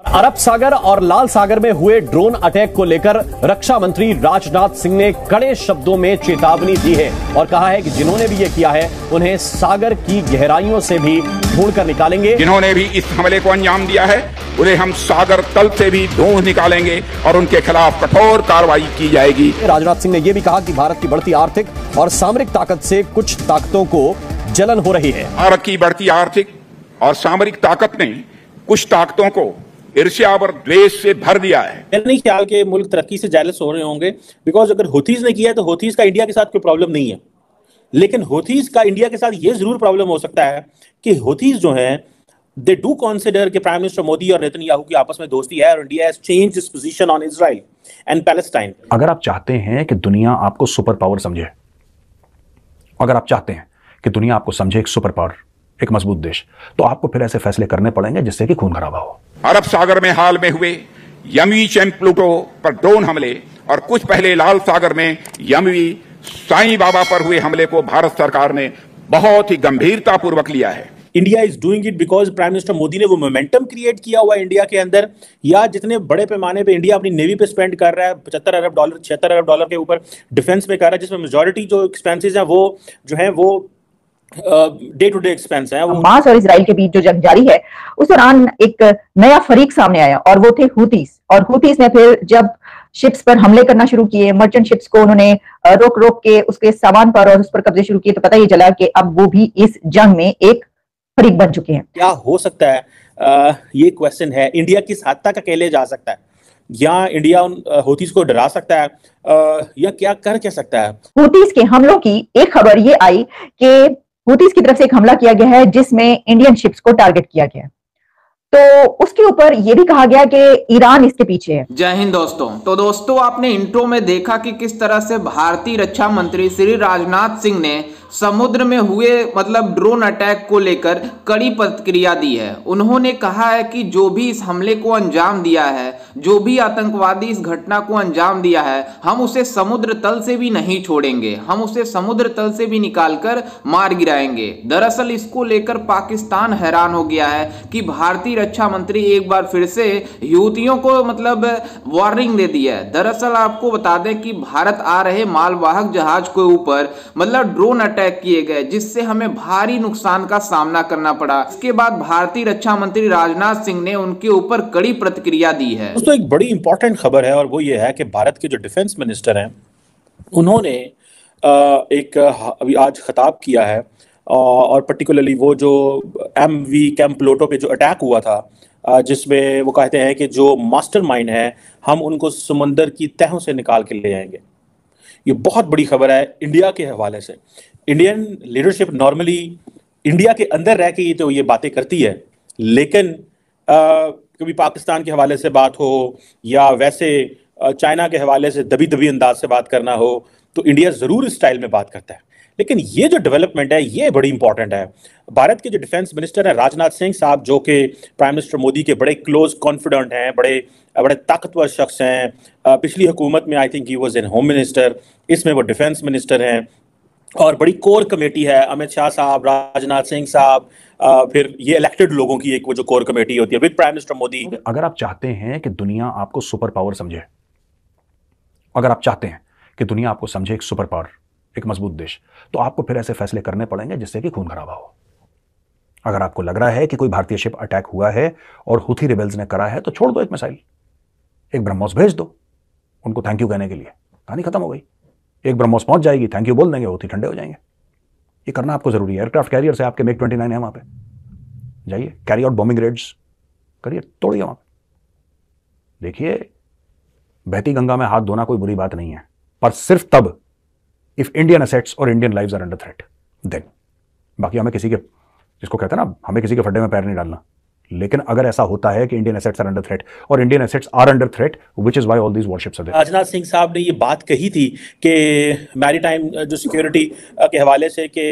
अरब सागर और लाल सागर में हुए ड्रोन अटैक को लेकर रक्षा मंत्री राजनाथ सिंह ने कड़े शब्दों में चेतावनी दी है और कहा है कि जिन्होंने भी ये किया है उन्हें सागर की गहराइयों से भी ढूंढकर निकालेंगे। जिन्होंने भी इस हमले को अंजाम दिया है उन्हें हम सागर तल से भी ढूंढ निकालेंगे और उनके खिलाफ कठोर कार्रवाई की जाएगी। राजनाथ सिंह ने यह भी कहा कि भारत की बढ़ती आर्थिक और सामरिक ताकत से कुछ ताकतों को जलन हो रही है। भारत की बढ़ती आर्थिक और सामरिक ताकत ने कुछ ताकतों को ईर्ष्या और द्वेष से भर दिया है। मेरा नहीं ख्याल कि मुल्क तरक्की से जेलस हो रहे होंगे, बिकॉज अगर हुथीज ने किया है तो हुथीज का इंडिया के साथ कोई प्रॉब्लम नहीं है, लेकिन हुथीज का इंडिया के साथ ये जरूर प्रॉब्लम हो सकता है कि हुथीज जो हैं दे डू कंसीडर कि प्राइम मिनिस्टर मोदी और नेतन्याहू की आपस में दोस्ती है और India has changed its position on Israel and Palestine. अगर आप चाहते हैं कि दुनिया आपको सुपर पावर समझे, अगर आप चाहते हैं कि दुनिया आपको समझे एक सुपर पावर, एक मजबूत देश, तो आपको फिर ऐसे फैसले करने पड़ेंगे जिससे कि खून खराबा हो। अरब सागर में हाल में हुए यमवी चैंप प्लूटो पर ड्रोन हमले और कुछ पहले लाल सागर में यमवी साईं बाबा पर हुए हमले को भारत सरकार ने बहुत ही गंभीरता पूर्वक लिया है। India is doing it because prime minister Modi ने वो मोमेंटम क्रिएट किया हुआ है इंडिया के अंदर, या जितने बड़े पैमाने पे इंडिया अपनी नेवी पे स्पेंड कर रहा है 75 अरब डॉलर 76 अरब डॉलर के ऊपर डिफेंस में कर रहा है, जिसमें मेजॉरिटी जो एक्सपेंसेस हैं वो जो है वो डे टू डे एक्सपेंस है। हमास और इजराइल के बीच जो जंग जारी है उस दौरान एक नया फरीक सामने आया और वो थे हुतीस। और हुतीस ने फिर जब शिप्स पर हमले करना शुरू किए, मर्चेंट शिप्स को उन्होंने रोक रोक के उसके सामान पर और उस पर कब्जे शुरू किए, तो पता ये चला कि अब वो भी इस जंग में एक फरीक बन चुके हैं। क्या हो सकता है ये क्वेश्चन है, इंडिया किस हद तक अकेले जा सकता है, या इंडिया उन हुतीस को डरा सकता है, या क्या कर क्या सकता है। हुतीस के हमलों की एक खबर ये आई कि हुतीस की तरफ से एक हमला किया गया है जिसमें इंडियन शिप्स को टारगेट किया गया, तो उसके ऊपर यह भी कहा गया कि ईरान इसके पीछे है। जय हिंद दोस्तों। तो दोस्तों आपने इंट्रो में देखा कि किस तरह से भारतीय रक्षा मंत्री श्री राजनाथ सिंह ने समुद्र में हुए ड्रोन अटैक को लेकर कड़ी प्रतिक्रिया दी है। उन्होंने कहा है कि जो भी इस हमले को अंजाम दिया है, जो भी आतंकवादी इस घटना को अंजाम दिया है, हम उसे समुद्र तल से भी नहीं छोड़ेंगे, हम उसे समुद्र तल से भी निकालकर मार गिराएंगे। दरअसल इसको लेकर पाकिस्तान हैरान हो गया है कि भारतीय रक्षा मंत्री एक बार फिर से यूथियों को वार्निंग दे दी है। दरअसल आपको बता दें कि भारत आ रहे मालवाहक जहाज के ऊपर ड्रोन अटैक किए गए, जिससे हमें भारी नुकसान का सामना करना पड़ा। इसके बाद भारतीय रक्षा मंत्री राजनाथ सिंह ने उनके ऊपर कड़ी प्रतिक्रिया दी है। दोस्तों एक बड़ी इंपॉर्टेंट खबर है और वो ये है कि भारत के जो डिफेंस मिनिस्टर हैं उन्होंने एक अभी आज खिताब किया है और पर्टिकुलरली वो जो एमवी कैंप प्लूटो पे जो अटैक हुआ था, जिसमें वो कहते हैं कि जो मास्टरमाइंड है हम उनको समंदर की तहों से निकाल के ले आएंगे। ये बहुत बड़ी खबर है इंडिया के हवाले से। इंडियन लीडरशिप नॉर्मली इंडिया के अंदर रह के तो ये बातें करती है, लेकिन कभी पाकिस्तान के हवाले से बात हो या वैसे चाइना के हवाले से दबी दबी अंदाज से बात करना हो तो इंडिया जरूर इस स्टाइल में बात करता है। लेकिन ये जो डेवलपमेंट है ये बड़ी इंपॉर्टेंट है। भारत के जो डिफेंस मिनिस्टर है राजनाथ सिंह साहब, जो कि प्राइम मिनिस्टर मोदी के बड़े क्लोज कॉन्फिडेंट हैं, बड़े ताकतवर शख्स हैं। पिछली हुकूमत में I think he was in home minister, इसमें वो डिफेंस मिनिस्टर हैं और बड़ी कोर कमेटी है, अमित शाह साहब, राजनाथ सिंह साहब, फिर ये इलेक्टेड लोगों की एक वो जो कोर कमेटी होती है विद प्राइम मिनिस्टर मोदी। अगर आप चाहते हैं कि दुनिया आपको सुपर पावर समझे, अगर आप चाहते हैं कि दुनिया आपको समझे एक सुपर पावर, एक मजबूत देश, तो आपको फिर ऐसे फैसले करने पड़ेंगे जिससे कि खून खराबा हो। अगर आपको लग रहा है कि कोई भारतीय शिप अटैक हुआ है और हुथी रिबेल्स ने करा है, तो छोड़ दो एक मिसाइल, एक ब्रह्मोस भेज दो उनको थैंक यू कहने के लिए, कहानी खत्म हो गई। एक ब्रह्मोस पहुंच जाएगी, थैंक यू बोल देंगे, हुथी ठंडे हो जाएंगे। ये करना आपको जरूरी है। एयरक्राफ्ट कैरियर से आपके MiG-29 है, वहां पे जाइए, कैरी आउट बॉम्बिंग रेड्स करिए, तोड़िए वहां पे। देखिए, बहती गंगा में हाथ धोना कोई बुरी बात नहीं है, पर सिर्फ तब इफ इंडियन एसेट्स और Indian lives are under threat, then. बाकी हमें किसी के, जिसको कहते हैं ना, हमें किसी के फड्डे में पैर नहीं डालना। लेकिन अगर ऐसा होता है कि Indian assets are under threat और Indian assets are under threat, which is why all these warships are there. Rajnath Singh साहब ने ये बात कही थी कि मैरीटाइम जो सिक्योरिटी के हवाले से कि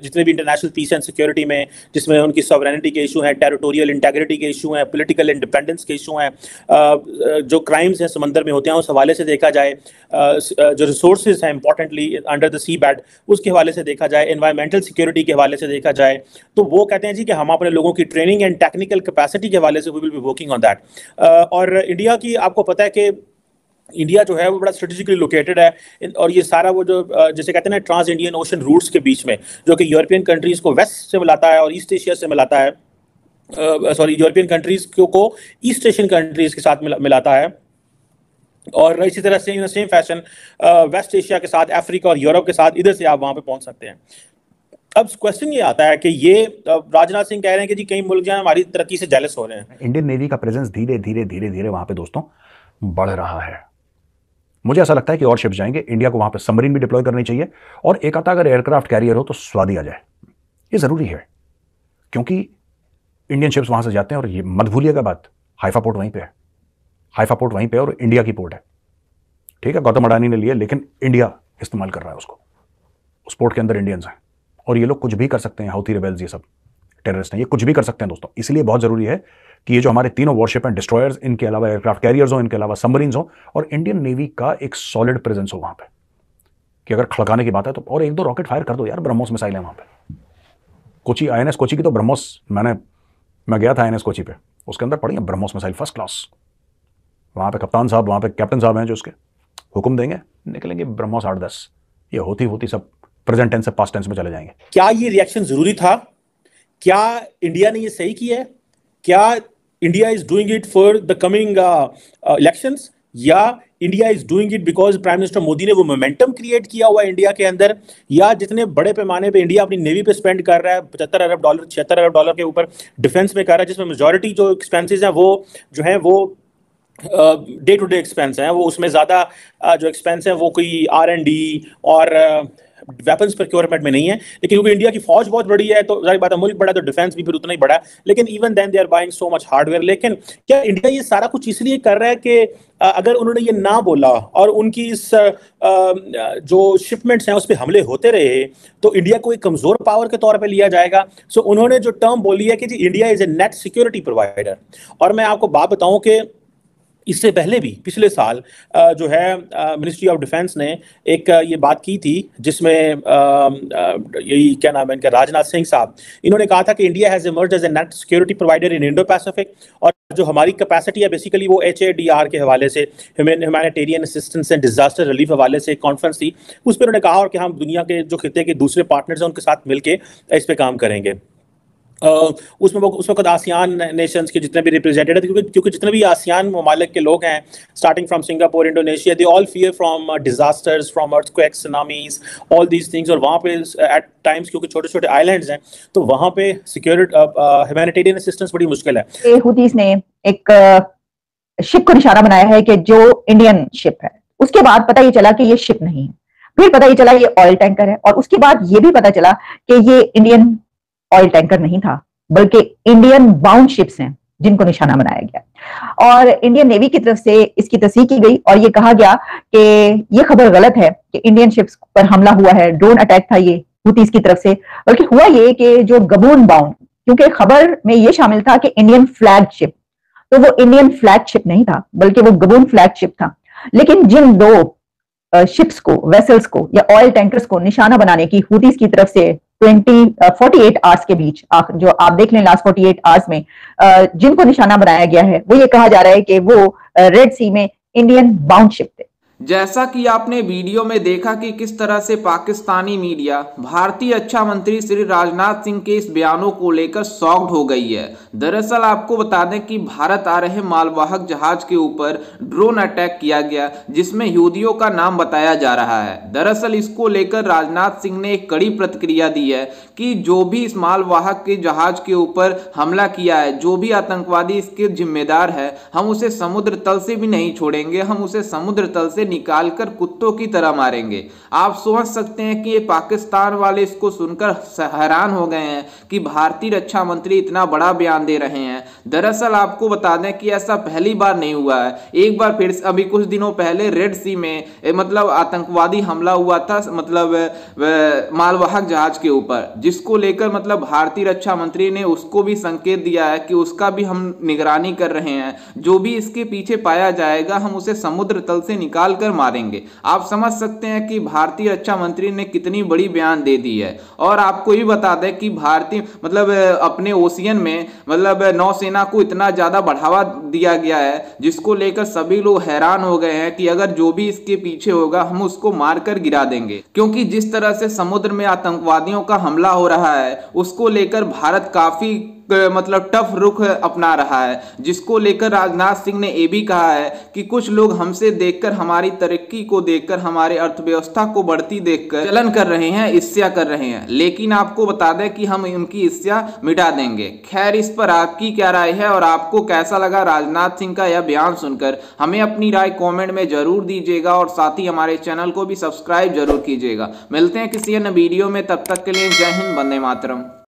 जितने भी इंटरनेशनल पीस एंड सिक्योरिटी में जिसमें उनकी सॉवरेनिटी के इशू हैं, टेरिटोरियल इंटेग्रिटी के इशू हैं, पॉलिटिकल इंडिपेंडेंस के इशू हैं, जो क्राइम्स हैं समंदर में होते हैं, उस हवाले से देखा जाए, जो रिसोर्सेज हैं importantly under the seabed, उसके हवाले से देखा जाए, एनवायरमेंटल सिक्योरिटी के हवाले से देखा जाए, तो वो कहते हैं जी कि हम अपने लोगों की training and technical technical capacity के हवाले से we will be working on that. और इंडिया की आपको पता है कि इंडिया जो है वो बड़ा स्ट्रेटेजिकली लोकेटेड है, और ये सारा वो जो जैसे कहते हैं ना ट्रांस इंडियन ओशन रूट्स के बीच में, जो कि यूरोपियन कंट्रीज को वेस्ट से मिलाता है और ईस्ट एशिया से मिलाता है, यूरोपियन कंट्रीज को ईस्ट एशियन कंट्रीज के साथ मिलाता है, और इसी तरह से in same fashion West Asia के साथ, अफ्रीका और यूरोप के साथ, इधर से आप वहां पे पहुंच सकते हैं। अब क्वेश्चन ये आता है कि ये राजनाथ सिंह कह रहे हैं कि जी कई मुल्क जो है हमारी तरक्की से जेलस हो रहे हैं। इंडियन नेवी का प्रेजेंस धीरे धीरे धीरे धीरे वहां पे दोस्तों बढ़ रहा है। मुझे ऐसा लगता है कि और शिप्स जाएंगे, इंडिया को वहां पे सबमरीन भी डिप्लॉय करनी चाहिए, और एक आता अगर एयरक्राफ्ट कैरियर हो तो स्वादी आ जाए, ये जरूरी है, क्योंकि इंडियन शिप्स वहां से जाते हैं। और ये मत भूलिएगा बात, हाइफा पोर्ट वहीं पे है, हाइफा पोर्ट वहीं पे और इंडिया की पोर्ट है, ठीक है, गौतम अडानी ने लिया, लेकिन इंडिया इस्तेमाल कर रहा है उसको, उस पोर्ट के अंदर इंडियंस हैं, और ये लोग कुछ भी कर सकते हैं, हाउथी रिबेल्स ये सब टेररिस्ट हैं, ये कुछ भी कर सकते हैं दोस्तों। इसलिए बहुत जरूरी है कि ये जो हमारे तीनों वॉरशिप हैं, डिस्ट्रॉयर्स, इनके अलावा एयरक्राफ्ट कैरियर्स हो, इनके अलावा सबमरीन्स हो, और इंडियन नेवी का एक सॉलिड प्रेजेंस हो वहां पे, कि अगर खड़काने की बात है तो और एक दो रॉकेट फायर कर दो यार, ब्रह्मोस मिसाइल है वहां पे। कोची, INS कोची की तो ब्रह्मोस, मैं गया था INS कोची पे, उसके अंदर पड़ी है ब्रह्मोस मिसाइल फर्स्ट क्लास। वहां पे कप्तान साहब, वहां पे कैप्टन साहब हैं जो उसके हुक्म देंगे, निकलेंगे ब्रह्मोस 8-10, ये होती सब प्रेजेंट टेंस से पास्ट टेंस में चले जाएंगे। क्या ये रिएक्शन जरूरी था? क्या इंडिया ने ये सही किया है? क्या India is doing it for the coming elections, या India is doing it because prime minister Modi ने वो मोमेंटम क्रिएट किया हुआ है इंडिया के अंदर, या जितने बड़े पैमाने पे इंडिया अपनी नेवी पे स्पेंड कर रहा है, 75 अरब डॉलर 76 अरब डॉलर के ऊपर डिफेंस में कर रहा है, जिसमें मेजॉरिटी जो एक्सपेंसेस हैं वो जो है वो डे टू डे एक्सपेंस हैं, वो उसमें ज़्यादा जो एक्सपेंस है वो कोई R&D और वेपन्स प्रोक्योरमेंट में नहीं है। लेकिन क्योंकि इंडिया की फौज बहुत बड़ी है तो जाहिर बात है, मुल्क बड़ा तो डिफेंस भी फिर उतना ही बड़ा है, लेकिन even then they are buying so much hardware. लेकिन क्या इंडिया ये सारा कुछ इसलिए कर रहा है कि अगर उन्होंने ये ना बोला और उनकी इस जो शिपमेंट्स हैं उस पर हमले होते रहे तो इंडिया को एक कमजोर पावर के तौर पे लिया जाएगा? सो उन्होंने जो टर्म बोली है कि जी India is a net security provider. और मैं आपको बात बताऊं कि इससे पहले भी पिछले साल जो है मिनिस्ट्री ऑफ डिफेंस ने एक ये बात की थी, जिसमें यही क्या नाम है इनका, राजनाथ सिंह साहब, इन्होंने कहा था कि India has emerged as a net security provider in Indo Pacific, और जो हमारी कैपेसिटी है बेसिकली वो HADR के हवाले से, humanitarian assistance and disaster relief हवाले से एक कॉन्फ्रेंस थी, उस पर उन्होंने कहा और कि हम दुनिया के जो खिते के दूसरे पार्टनर्स हैं उनके साथ मिलकर इस पर काम करेंगे। उसमें उस वक्त आसियान नेशंस के जितने भी रिप्रेजेंटेटिव थे, क्योंकि जितने भी आसियान ममालिक के लोग हैं, starting from Singapore, Indonesia, they all fear from disasters, from earthquakes, tsunamis, all these things. और वहाँ पे एट टाइम्स क्योंकि छोटे छोटे आइलैंड्स हैं तो वहाँ पे सिक्योरिटी ह्यूमैनिटेरियन असिस्टेंस बड़ी मुश्किल है। हुतीस ने एक शिप को निशाना बनाया है कि जो इंडियन शिप है, उसके बाद पता ये चला कि ये शिप नहीं है, फिर पता ये चला ये ऑयल टैंकर है, और उसके बाद ये भी पता चला कि ये इंडियन ऑयल टैंकर नहीं था बल्कि इंडियन बाउंड शिप्स हैं जिनको निशाना बनाया गया। और इंडियन नेवी की तरफ से इसकी तस्दीक की गई और ये कहा गया कि ये खबर गलत है कि इंडियन शिप्स पर हमला हुआ है, ड्रोन अटैक था ये हुतीस की तरफ से, बल्कि हुआ ये कि जो गबून बाउंड, क्योंकि खबर में ये शामिल था कि इंडियन फ्लैग शिप, तो वो इंडियन फ्लैग शिप नहीं था बल्कि वो गबून फ्लैग शिप था। लेकिन जिन दो शिप्स को, वेसल्स को या ऑयल टैंकर्स को निशाना बनाने की हुतीस की तरफ से 48 आवर्स के बीच, जो आप देख लें लास्ट 48 आवर्स में जिनको निशाना बनाया गया है, वो ये कहा जा रहा है कि वो रेड सी में इंडियन बाउंड शिप थे। जैसा कि आपने वीडियो में देखा कि किस तरह से पाकिस्तानी मीडिया भारतीय रक्षा मंत्री श्री राजनाथ सिंह के इस बयानों को लेकर शॉक्ड हो गई है। दरअसल आपको बता दें कि भारत आ रहे मालवाहक जहाज के ऊपर ड्रोन अटैक किया गया जिसमें यहूदियों का नाम बताया जा रहा है। दरअसल इसको लेकर राजनाथ सिंह ने एक कड़ी प्रतिक्रिया दी है कि जो भी इस मालवाहक के जहाज के ऊपर हमला किया है, जो भी आतंकवादी इसके जिम्मेदार है, हम उसे समुद्र तल से भी नहीं छोड़ेंगे, हम उसे समुद्र तल से निकालकर कुत्तों की तरह मारेंगे। आप सोच सकते हैं कि ये पाकिस्तान वाले इसको सुनकर हैरान हो गए हैं कि भारतीय रक्षा मंत्री इतना बड़ा बयान दे रहे हैं। दरअसल आपको बता दें कि ऐसा पहली बार नहीं हुआ है। एक बार फिर अभी कुछ दिनों पहले रेड सी में मतलब आतंकवादी हमला हुआ था, मतलब मालवाहक जहाज के ऊपर, जिसको लेकर मतलब भारतीय रक्षा मंत्री ने उसको भी संकेत दिया है कि उसका भी हम निगरानी कर रहे हैं, जो भी इसके पीछे पाया जाएगा हम उसे समुद्र तल से निकाल डालकर मारेंगे। आप समझ सकते हैं कि भारतीय रक्षा मंत्री ने कितनी बड़ी बयान दे दी है। और आपको ये बता दें कि भारतीय अपने ओशियन में नौसेना को इतना ज्यादा बढ़ावा दिया गया है, जिसको लेकर सभी लोग हैरान हो गए हैं कि अगर जो भी इसके पीछे होगा हम उसको मारकर गिरा देंगे। क्योंकि जिस तरह से समुद्र में आतंकवादियों का हमला हो रहा है उसको लेकर भारत काफी टफ रुख अपना रहा है, जिसको लेकर राजनाथ सिंह ने यह भी कहा है कि कुछ लोग हमसे देखकर, हमारी तरक्की को देखकर, हमारे अर्थव्यवस्था को बढ़ती देखकर जलन कर रहे हैं, ईर्ष्या कर रहे हैं, लेकिन आपको बता दें कि हम उनकी ईर्ष्या मिटा देंगे। खैर, इस पर आपकी क्या राय है और आपको कैसा लगा राजनाथ सिंह का यह बयान सुनकर? हमें अपनी राय कॉमेंट में जरूर दीजिएगा और साथ ही हमारे चैनल को भी सब्सक्राइब जरूर कीजिएगा। मिलते हैं किसी अन्य वीडियो में, तब तक के लिए जय हिंद, वंदे मातरम।